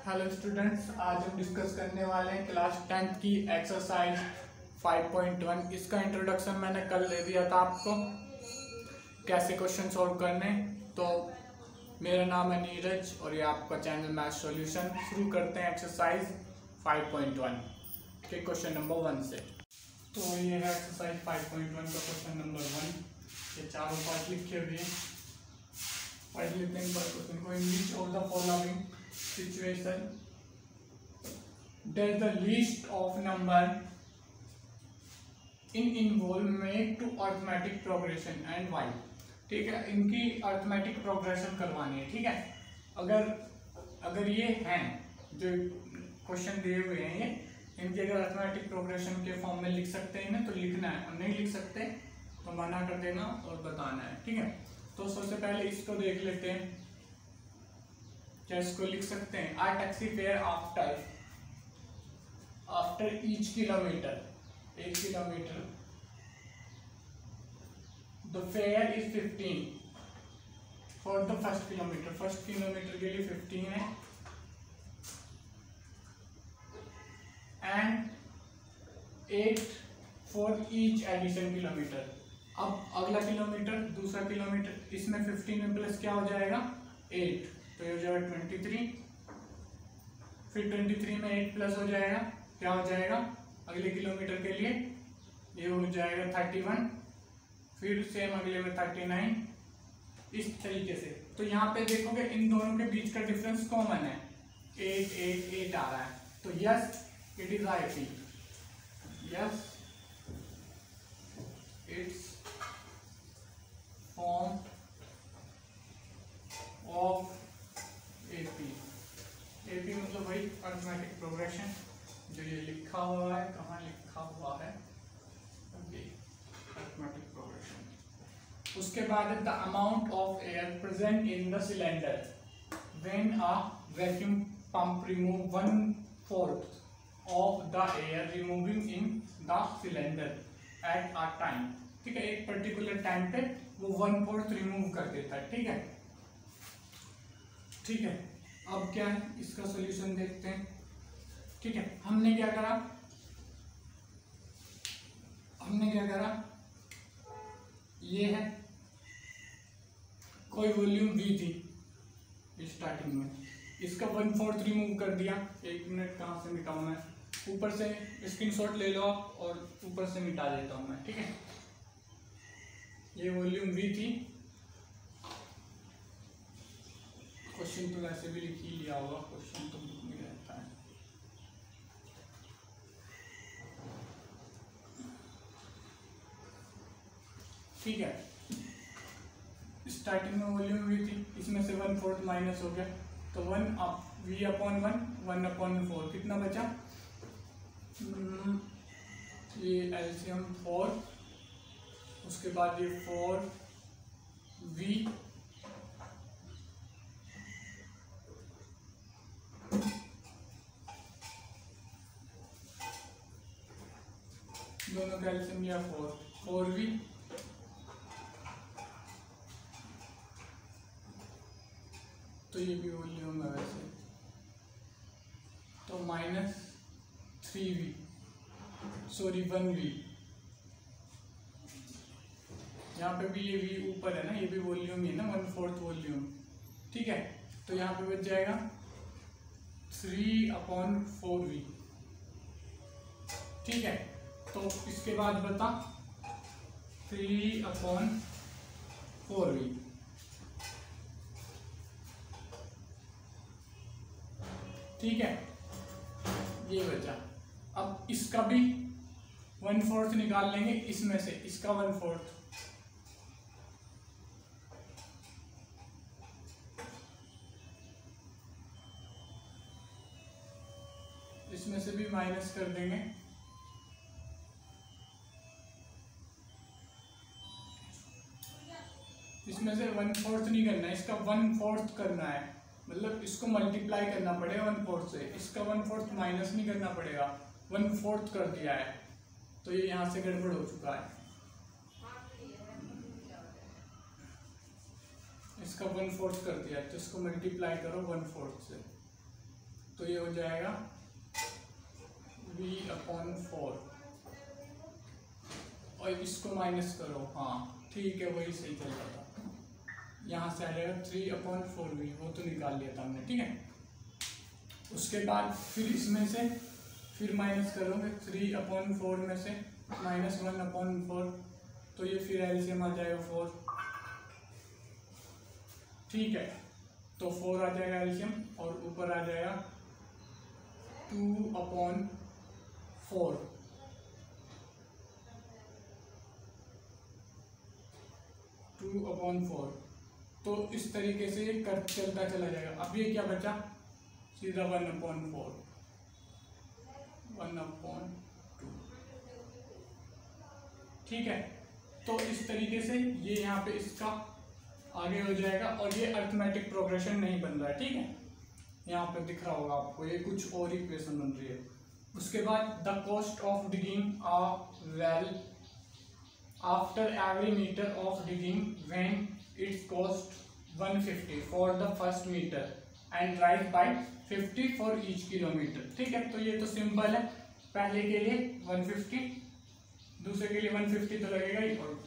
Hello students, आज हम discuss करने वाले हैं क्लास 10th की एक्सरसाइज 5.1। इसका इंट्रोडक्शन मैंने कल दे दिया था आपको, कैसे क्वेश्चन सॉल्व करने। तो मेरा नाम है नीरज और ये आपका चैनल मैथ सॉल्यूशन। शुरू करते हैं एक्सरसाइज 5.1 के क्वेश्चन नंबर 1 से। तो ये है एक्सरसाइज 5.1 का क्वेश्चन नंबर 1। ये चारों पार्ट लिखे हुए हैं, पढ़ लेते हैं क्वेश्चन को। In which of the following situation does the least of number involve make to arithmetic progression and why। ठीक है, इनकी अर्थमेटिक प्रोग्रेशन करवानी है। ठीक है, अगर ये हैं जो क्वेश्चन दिए हुए हैं, ये इनकी अगर अर्थमेटिक प्रोग्रेशन के फॉर्म में लिख सकते हैं ना तो लिखना है, और नहीं लिख सकते तो मना कर देना और बताना है। ठीक है, तो सबसे पहले इसको देख लेते हैं। क्या इसको लिख सकते हैं? A taxi fare after each kilometre, 1 kilometre the fare is 15 for the first kilometre. First kilometre के लिए 15 है, and 8 for each addition kilometre. अब अगला किलोमीटर, दूसरा किलोमीटर, इसमें 15 में प्लस क्या हो जाएगा? 8, तो ये हो जाएगा 23। फिर 23 में 8 प्लस हो जाएगा, क्या हो जाएगा अगले किलोमीटर के लिए? ये हो जाएगा 31। फिर सेम अगले में 39, इस तरीके से। तो यहाँ पे देखोगे इन दोनों के बीच का डिफरेंस कॉमन है, 8 8 8 आ रहा है। तो yes, it is I, yes it's form of AP मतलब वही अर्थमेटिक प्रोग्रेशन जो ये लिखा हुआ है। कहाँ लिखा हुआ है? Arithmetic progression. उसके बाद the amount of air present in the cylinder when a vacuum pump remove 1/4 of the air removing in the cylinder at a time. ठीक है, एक पर्टिकुलर टाइम पे वो 1/4 रिमूव कर देता है। ठीक है, ठीक है। अब क्या है, इसका सॉल्यूशन देखते हैं। ठीक है, हमने क्या करा, ये है कोई वॉल्यूम V थी स्टार्टिंग में, इसका 1/4 रिमूव कर दिया। 1 मिनट, कहाँ से मिटाऊं मैं? ऊपर से स्क्रीनशॉट ले लो और ऊपर से मिटा देता हूं मैं। ठीक है, ये वॉल्यूम V थी। क्वेश्चन तो वैसे भी लिख ही लिया होगा, क्वेश्चन तो बुक में रहता है। ठीक है, स्टार्टिंग में वॉल्यूम V थी, इसमें से 1/4 माइनस हो गया, तो 1/V/1 कितना बचा? ये एलसीएम 4, उसके बाद ये 4V दोनों का एलसीएम लिया 4V, तो ये भी वॉल्यूम है वैसे, तो -3V, सॉरी 1V। यहाँ पे भी ये V ऊपर है ना, ये भी वॉल्यूम ही है ना, 1/4 वॉल्यूम। ठीक है, तो यहाँ पे बच जाएगा 3/4V। ठीक है, तो इसके बाद बता 3/4V। ठीक है, ये बचा। अब इसका भी 1/4 निकाल लेंगे, इसमें से इसका 1/4, इसमें से भी माइनस कर देंगे। इसमें से 1/4 नहीं करना है, इसका 1/4 करना है, मतलब इसको मल्टीप्लाई करना पड़ेगा 1/4 से। इसका 1/4 माइनस नहीं करना पड़ेगा, 1/4 कर दिया है, तो ये यहाँ से गड़बड़ हो चुका है। इसका 1/4 कर दिया, तो इसको मल्टीप्लाई करो 1/4 से, तो ये हो जाएगा v/4 और इसको माइनस करो, हाँ ठीक है वही सही चल रहा था, यहाँ से आ जाएगा 3/4v, वो तो निकाल लिया था हमने, ठीक है। उसके बाद फिर इसमें से फिर माइनस करोगे 3/4 में से -1/4, तो ये फिर एलसीएम आ जाएगा 4, ठीक है। तो 4 आ जाएगा एलसीएम और ऊपर आ जाएगा 2/4, तो इस तरीके से ये कर चलता चला जाएगा। अब ये क्या बचा, सीधा 1/4, 1/2, ठीक है। तो इस तरीके से ये यहाँ पे इसका आगे हो जाएगा और ये अरिथमेटिक प्रोग्रेशन नहीं बन रहा है, ठीक है। यहाँ पे दिख रहा होगा आपको, ये कुछ और इक्वेशन बन रही है। उसके बाद the cost of digging a well after every metre of digging when it's cost 150 for the first metre and rise by 50 for each kilometre, ठीक है। तो ये तो सिंपल है, पहले के लिए 150, दूसरे के लिए 150 तो लगेगा ही, और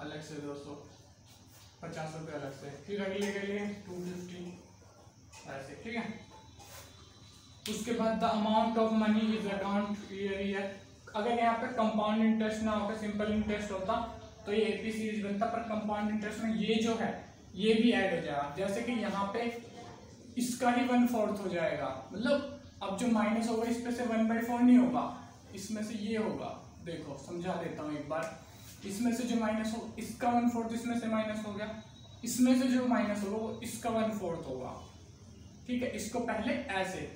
अलग से 250 रुपये अलग से, फिर अगले के लिए 250 ऐसे, ठीक है। उसके बाद the amount of money is account year, अगर यहाँ पे कंपाउंड इंटरेस्ट ना होता, सिंपल इंटरेस्ट होता तो ये एपी सीरीज बनता, पर कंपाउंड इंटरेस्ट में ये जो है ये भी ऐड हो जाएगा। जैसे कि यहाँ पे इसका ही 1/4 हो जाएगा, मतलब अब जो माइनस होगा इस पे से 1/4 नहीं होगा, इसमें से ये होगा। देखो समझा देता हूँ एक बार, इसमें से जो माइनस हो इसका 1/4 इसमें से माइनस हो गया, इसमें से जो माइनस होगा वो इसका 1/4 होगा, ठीक है। इसको पहले ऐसे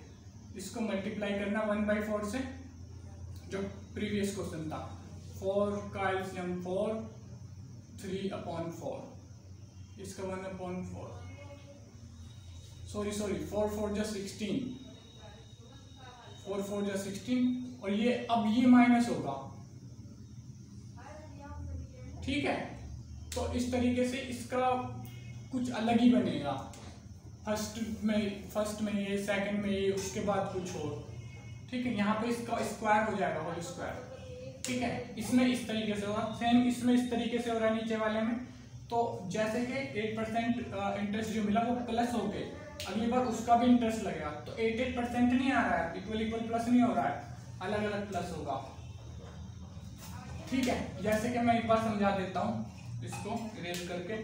इसको मल्टीप्लाई करना 1/4 से, जो प्रीवियस क्वेश्चन था, 4 का एलसीएम 4, 3/4, इसका 1/4, सॉरी 4 4 जा 16, 4 4 जा 16, और ये अब ये माइनस होगा, ठीक है। तो इस तरीके से इसका कुछ अलग ही बनेगा, फर्स्ट में ये, सेकंड में ये, उसके बाद कुछ और, ठीक है। यहाँ पे इसका स्क्वायर हो जाएगा, होल स्क्वायर, ठीक है। इसमें इस तरीके से होगा, सेम इसमें इस तरीके से हो रहा है नीचे वाले में। तो जैसे कि 8% इंटरेस्ट जो मिला वो प्लस हो गए, अगली बार उसका भी इंटरेस्ट लगेगा, तो 8% नहीं आ रहा है, इक्वल प्लस नहीं हो रहा है, अलग अलग प्लस होगा, ठीक है। जैसे कि मैं एक बार समझा देता हूँ इसको इरेज करके,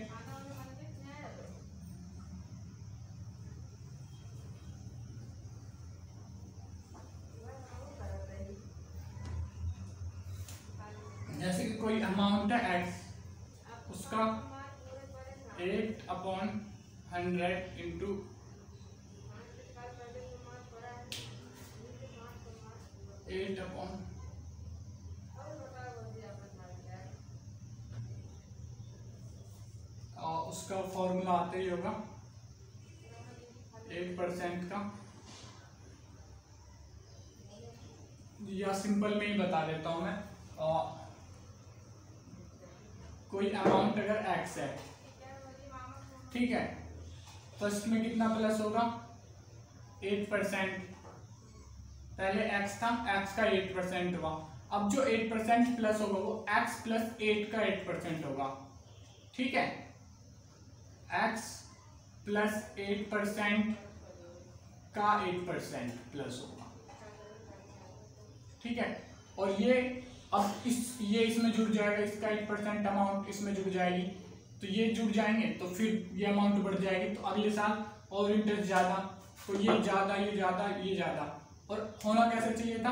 जैसे कि कोई अमाउंट है x, उसका 8/100 इंटू 8/, उसका फॉर्मूला आते ही होगा 8% का, या सिंपल में ही बता देता हूं मैं। कोई अमाउंट अगर x है, ठीक है, फर्स्ट में कितना प्लस होगा 8%, पहले x था, x का 8% हुआ, अब जो 8% प्लस होगा वो x प्लस 8 का 8% होगा, ठीक है। x प्लस 8% का 8% प्लस होगा, ठीक है। और ये अब ये इसमें जुड़ जाएगा, इसका 8% अमाउंट इसमें जुड़ जाएगी, तो ये जुड़ जाएंगे तो फिर ये अमाउंट बढ़ जाएगी, तो अगले साल और इंटरेस्ट ज़्यादा, तो ये ज़्यादा, ये ज़्यादा, ये ज़्यादा। और होना कैसे चाहिए था,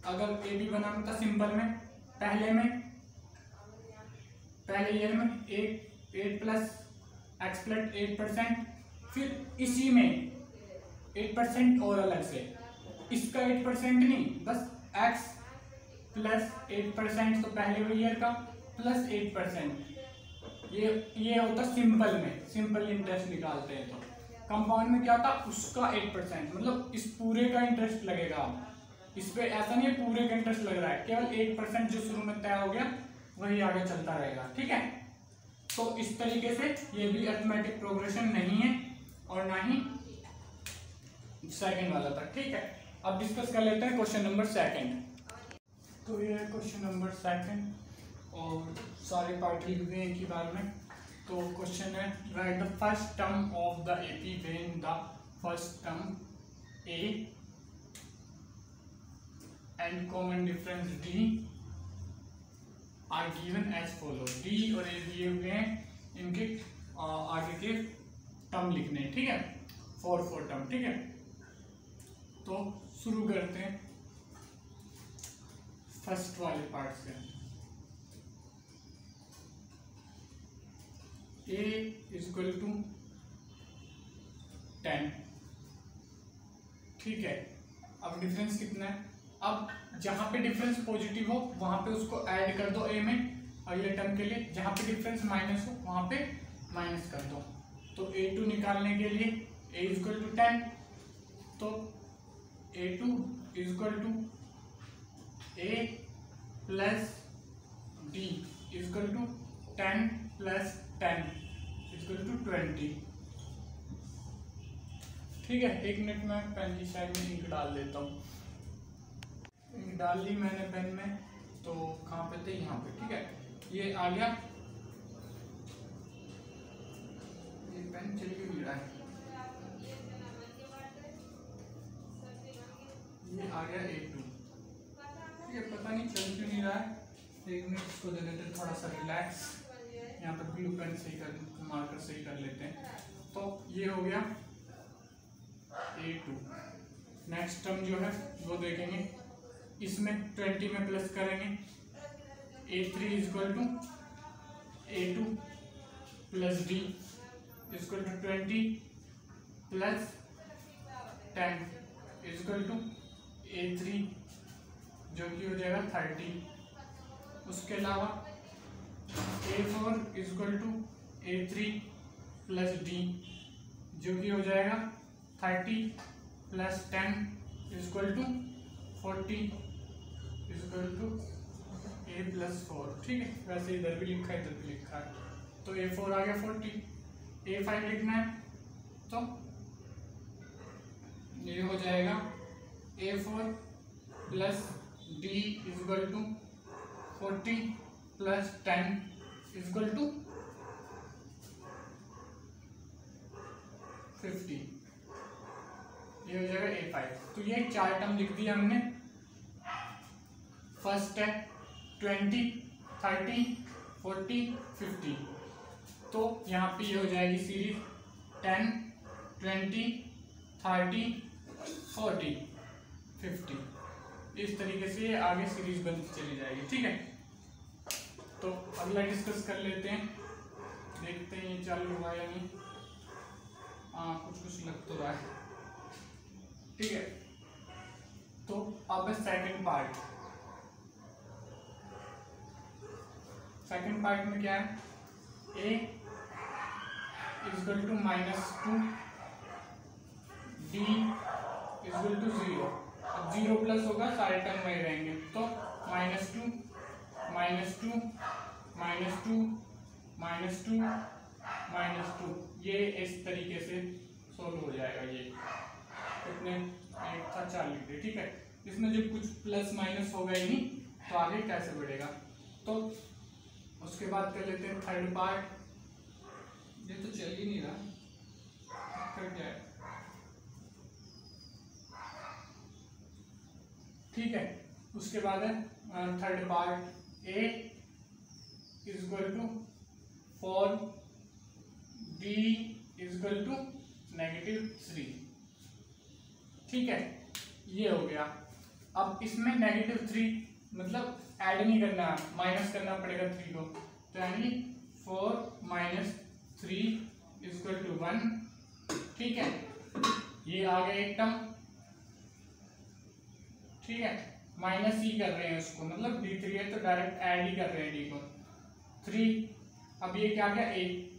अगर ए बी बनाना था सिंपल में, पहले ईयर में 8 प्लस x प्लस 8%, फिर इसी में 8% और अलग से, इसका 8% नहीं, बस x प्लस 8%, तो पहले ईयर का प्लस 8%, ये होता सिंपल में, सिंपल इंटरेस्ट निकालते हैं। तो कंपाउंड में क्या था, उसका 8%, मतलब इस पूरे का इंटरेस्ट लगेगा, इस पे ऐसा नहीं है पूरे का इंटरेस्ट लग रहा है, केवल 8% जो शुरू में तय हो गया वही आगे चलता रहेगा, ठीक है। तो इस तरीके से ये भी अरिथमेटिक प्रोग्रेशन नहीं है, और ना ही सेकंड वाला था। ठीक है, अब डिस्कस कर लेते हैं क्वेश्चन नंबर सेकंड। तो ये है क्वेश्चन नंबर सेकंड और सारे पार्ट लिख दिए एक ही बार में। तो क्वेश्चन है right the first term of the AP when the first term a and common difference d are given as follow. D और ए दिए हुए हैं, इनके आगे के टर्म लिखने हैं। ठीक है, फोर टर्म। ठीक है, तो शुरू करते हैं फर्स्ट वाले पार्ट से। a equal to 10। ठीक है, अब डिफरेंस कितना है? अब जहां पे डिफरेंस पॉजिटिव हो वहां पे उसको ऐड कर दो a में अगले टर्म के लिए, जहां पे डिफरेंस माइनस हो वहां पे माइनस कर दो। तो a2 निकालने के लिए a इक्वल टू 10, तो a2 equal to a plus d equal to 10 plus 10 equal to 20। ठीक है, एक मिनट में पेन की साइड में इंक डाल देता हूँ। इंक डाल ली मैंने पेन में, तो कहाँ पे थे? यहाँ पे। ठीक है, ये आ गया, ये पेन चल क्यों नहीं रहा है? ये आ गया A2। ठीक है, पता नहीं चल क्यों नहीं रहा है। एक मिनट इसको दे देते थोड़ा सा रिलैक्स। यहाँ पे ब्लू पेन सही कर, मार्कर सही कर लेते हैं। तो ये हो गया A2। नेक्स्ट टर्म जो है वो देखेंगे, इसमें 20 में प्लस करेंगे। A3 equal to A2 plus D equal to 20 plus 10 equal to A3 जो कि हो जाएगा 30। उसके अलावा A4 equal to A3 plus D जो कि हो जाएगा 30 plus 10 equal to 40 equal to A plus 4। ठीक है, वैसे इधर भी लिखा है इधर भी लिखा है। तो A4 आ गया 40। A5 लिखना है तो ये हो जाएगा A4 plus D equal to 40 plus 10 equal to 50। ये हो जाएगा A5। तो ये 4 टर्म लिख दिया हमने। फर्स्ट है 20, 30, 40, 50। तो यहाँ पे ये हो जाएगी सीरीज 10, 20, 30, 40, 50। इस तरीके से ये आगे सीरीज बनती चली जाएगी। ठीक है, तो अगला डिस्कस कर लेते हैं, देखते हैं ये चालू हुआ या नहीं। हाँ, कुछ लग तो रहा है। ठीक है, तो अब सेकंड पार्ट। सेकंड पार्ट में क्या है? a equal to -2, d equal to 0। अब 0 प्लस होगा, सारे टर्म वही रहेंगे। तो -2, -2, -2, -2, -2, ये इस तरीके से सोल्व हो जाएगा। ये कितने? एक था 4 लिख दे। ठीक है, इसमें जब कुछ प्लस माइनस होगा ही नहीं तो आगे कैसे बढ़ेगा? तो उसके बाद कर लेते हैं थर्ड पार्ट। ये तो चल ही नहीं रहा, कर क्या है? ठीक है, उसके बाद है third part. A equal to 4, B equal to -3। ठीक है, ये हो गया। अब इसमें -3 मतलब ऐड नहीं करना, माइनस करना पड़ेगा 3 को। तो यानी 4 - 3 इक्वल टू 1। ठीक है, ये आ गया एक टर्म। ठीक है, माइनस ही कर रहे हैं उसको, मतलब D3 है तो डायरेक्ट ऐड ही कर रहे हैं D को 3। अब ये क्या गया?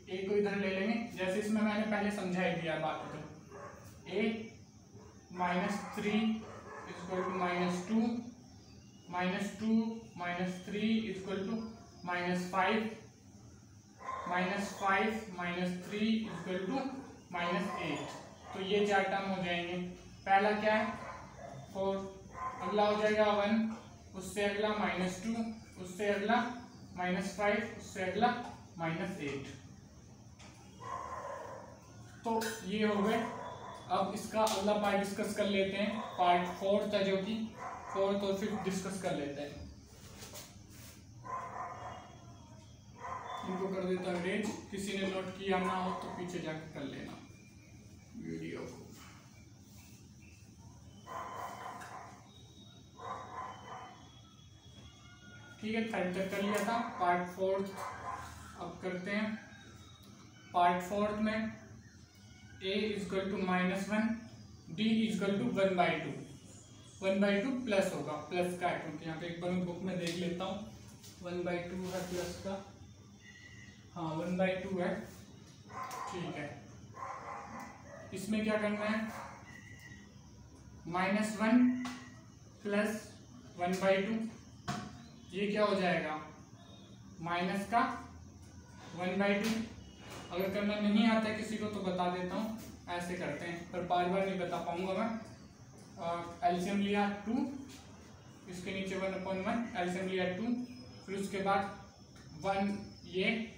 A को इधर ले लेंगे, जैसे इसमें मैंने पहले समझा ही दिया बात। तो A -3 equal to -2, -2 -3 equal to -5, -5 -3 equal to -8। तो ये 4 टर्म हो जाएंगे। पहला क्या है 4, अगला हो जाएगा 1, उससे अगला -2, उससे अगला -5, उससे अगला -8। तो ये हो गए। अब इसका अगला पार्ट डिस्कस कर लेते हैं, पार्ट 4 था जो कि 4th और 5th डिस्कस कर लेते हैं। इनको कर देता अरेंज, किसी ने नोट किया ना हो तो पीछे जाके कर लेना वीडियो को। ठीक है, 3rd तक कर लिया था। पार्ट 4 अब करते हैं। पार्ट 4 में a equal to -1, d equal to 1/2। 1/2 plus होगा, प्लस का है क्योंकि यहाँ पे एक बार मैं बुक में देख लेता हूँ। 1/2 है प्लस का, हाँ 1/2 है। ठीक है, इसमें क्या करना है, -1 प्लस 1/2, ये क्या हो जाएगा माइनस का 1/2। अगर करना नहीं आता है किसी को तो बता देता हूँ, ऐसे करते हैं, पर बार बार नहीं बता पाऊंगा मैं। एलसीएम लिया 2, इसके नीचे 1/1, एलसीएम लिया 2, फिर उसके बाद 1, ये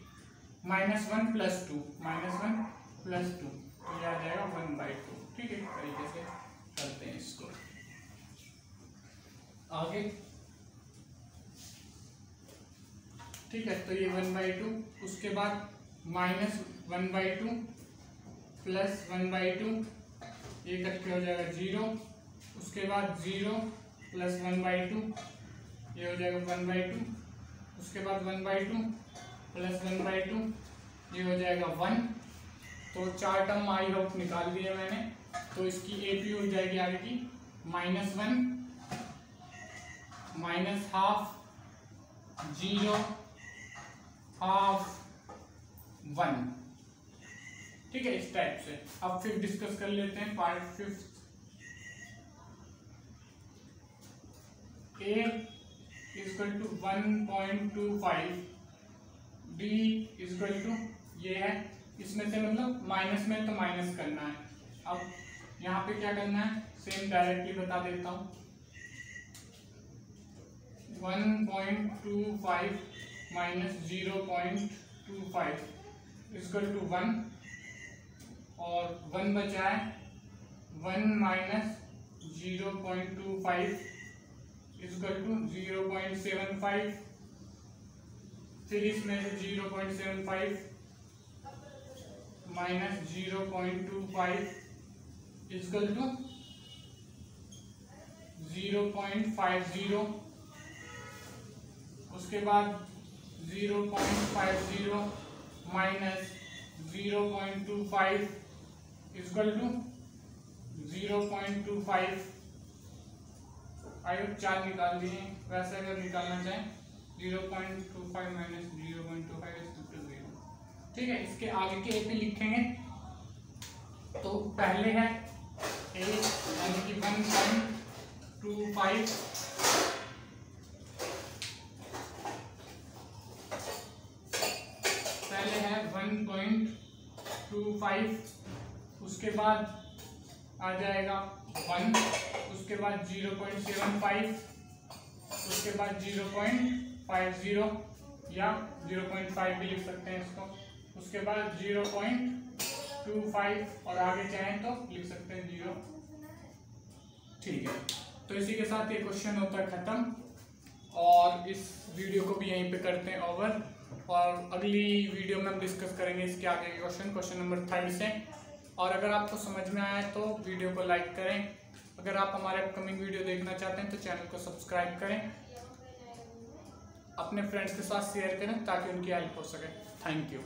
-1 प्लस 2, -1 प्लस 2, तो ये आ जाएगा 1/2। ठीक है, तरीके से करते हैं इसको आगे। ठीक है, तो ये 1/2, उसके बाद -1/2 प्लस 1/2, ये इकट्ठे हो जाएगा 0, उसके बाद 0 प्लस 1/2, ये हो जाएगा 1/2, उसके बाद 1/2 प्लस 1/2, ये हो जाएगा 1। तो 4 टर्म आई होप निकाल दिए मैंने। तो इसकी AP हो जाएगी आगे की -1, -½ 0, ½ 1। ठीक है, इस टाइप से। अब फिर डिस्कस कर लेते हैं part 5। a equal to 1.25, d equal to ये है, इसमें से मतलब माइनस में तो माइनस करना है। अब यहाँ पे क्या करना है, सेम डायरेक्टली बता देता हूँ। 1.25 माइनस 0.25 इक्वल टू 1, और 1 बचा है, 1 माइनस 0.25 इक्वल टू 0.75, फिर इसमें से 0.75 माइनस 0.25 इक्वल टू 0.50, उसके बाद 0.50 माइनस 0.25 इक्वल टू 0.25। आयोग 4 निकाल दिए। वैसे अगर निकालना चाहें 0.25 माइनस 0.25 इक्वल टू 0। ठीक है, इसके आगे के AP लिखेंगे। तो पहले है A यानी कि 1.25, पहले है 1.25, उसके बाद आ जाएगा 1, उसके बाद 0.75, उसके बाद 0.50 या 0.5 भी लिख सकते हैं इसको, उसके बाद 0.25 और आगे चाहें तो लिख सकते हैं 0। ठीक है, तो इसी के साथ ये क्वेश्चन होता है खत्म, और इस वीडियो को भी यहीं पे करते हैं ओवर, और अगली वीडियो में हम डिस्कस करेंगे इसके आगे के क्वेश्चन नंबर 3 से। और अगर आपको समझ में आया तो वीडियो को लाइक करें। अगर आप हमारे अपकमिंग वीडियो देखना चाहते हैं तो चैनल को सब्सक्राइब करें, अपने फ्रेंड्स के साथ शेयर करें ताकि उनकी हेल्प हो सके। Thank you.